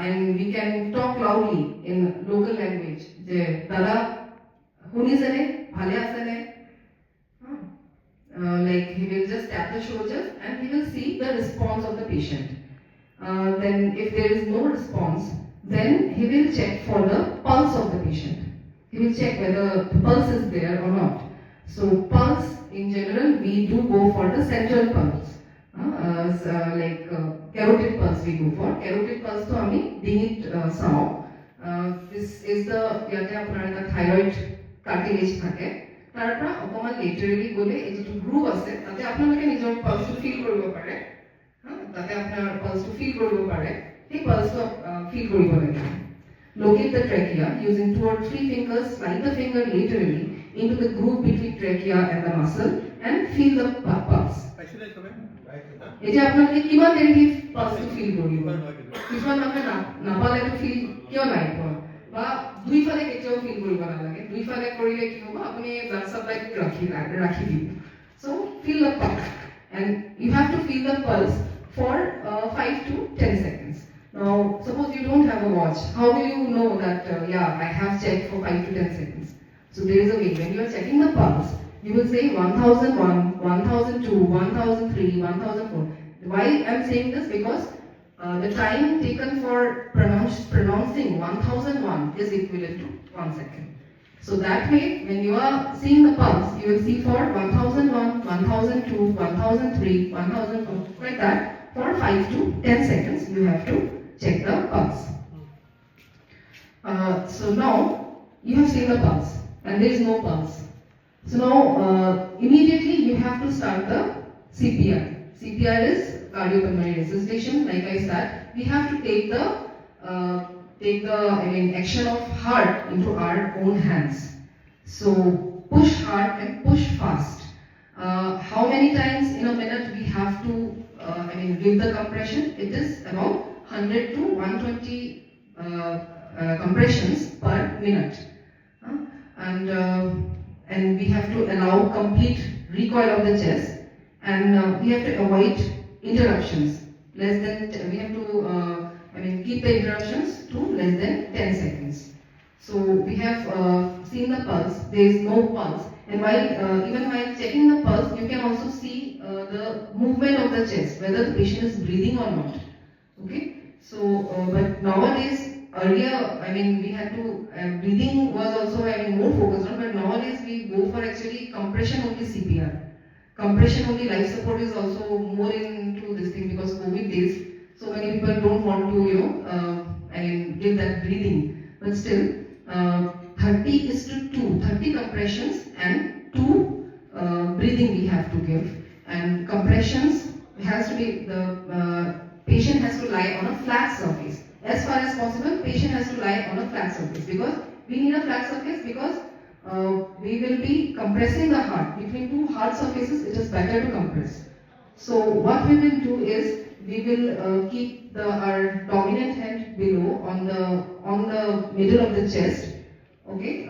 and we can talk loudly in local language. Je dada hunizane bhale asane. Like he will just tap the shoulders and he will see the response of the patient. Then if there is no response, then he will check for the pulse of the patient. He will check whether the pulse is there or not. So pulse in general, we do go for the central pulse. Like carotid pulse we go for. Carotid pulse to ami dingit sao. This is the yate apnar thyroid cartilage thake. তাৰপৰা অকমান লেটাৰেলি গ'লে এই যিটো groove আছে তাতে আপোনালোকে নিজৰ পালছটো feel কৰিব পাৰে তাতে আপোনাৰ পালছটো ফিল কৰিব পাৰে সেই পালছটো ফিল কৰিব লাগে locate the trachea using 2 or 3 fingers slide the finger laterally into the groove between trachea and the muscle and feel the pulse এতিয়া আপোনালোকে কিমান দেৰি পালছটো ফিল কৰিব কিছুমান মানুহে নাপালেতো ফিল কিয় নাই পোৱা বা দুইফালে কেতিয়াও ফিল কৰিব নালাগে দুইফালে কৰিলে কি হ'ব আপুনি ব্লাড সাপ্লাই ৰাখি দিব so feel the pulse and you have to feel the pulse for 5 to 10 seconds now suppose you don't have a watch how will you know that I have checked for 5 to 10 seconds so there is a way when you are checking the pulse you will say 1001 1002 1003 1004 why I'm saying this because the time taken for pronouncing 1001 is equivalent to 1 second. So that way, when you are seeing the pulse, you will see for 1001, 1002, 1003, 1004, like that. For 5 to 10 seconds, you have to check the pulse. So now, you have seen the pulse, and there is no pulse. So now, immediately you have to start the CPR. CPR is cardiopulmonary resuscitation. Like I said, we have to take the action of heart into our own hands. So push hard and push fast. How many times in a minute we have to give the compression? It is about 100 to 120 compressions per minute. And we have to allow complete recoil of the chest. And we have to avoid interruptions. We have to keep the interruptions to less than 10 seconds. So we have seen the pulse. There is no pulse. And even while checking the pulse, you can also see the movement of the chest, whether the patient is breathing or not. Okay. So, but nowadays, earlier, we had to breathing was also more focused on. But nowadays, we go for actually compression only CPR. Compression only life support is also more into this thing because COVID days, so many people don't want to, give that breathing. But still, 30 compressions and 2 breathing we have to give. And compressions has to be, the patient has to lie on a flat surface. As far as possible, patient has to lie on a flat surface because we need a flat surface because we will be compressing the heart. Between 2 hard surfaces, it is better to compress. So what we will do is, we will keep our dominant hand below on the middle of the chest. Okay,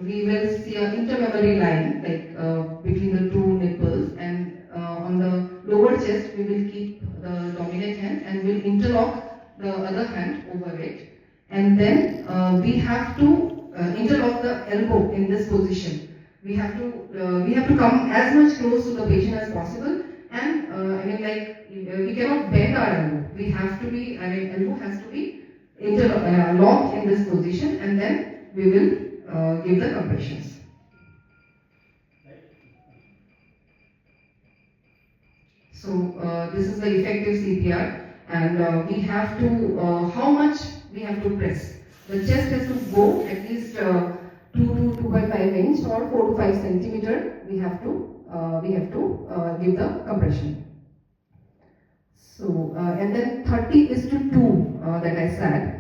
we will see an intermemory line like between the 2 nipples, and on the lower chest we will keep the dominant hand and will interlock the other hand over it, and then we have to interlock the elbow in this position. We have to come as much close to the patient as possible, and we cannot bend our elbow. We have to be, elbow has to be locked in this position, and then we will give the compressions. So this is the effective CPR, and we have to how much we have to press. The chest has to go at least 2 to 2.5 inch or 4 to 5 centimeter. We have to give the compression. So and then 30:2 that I said.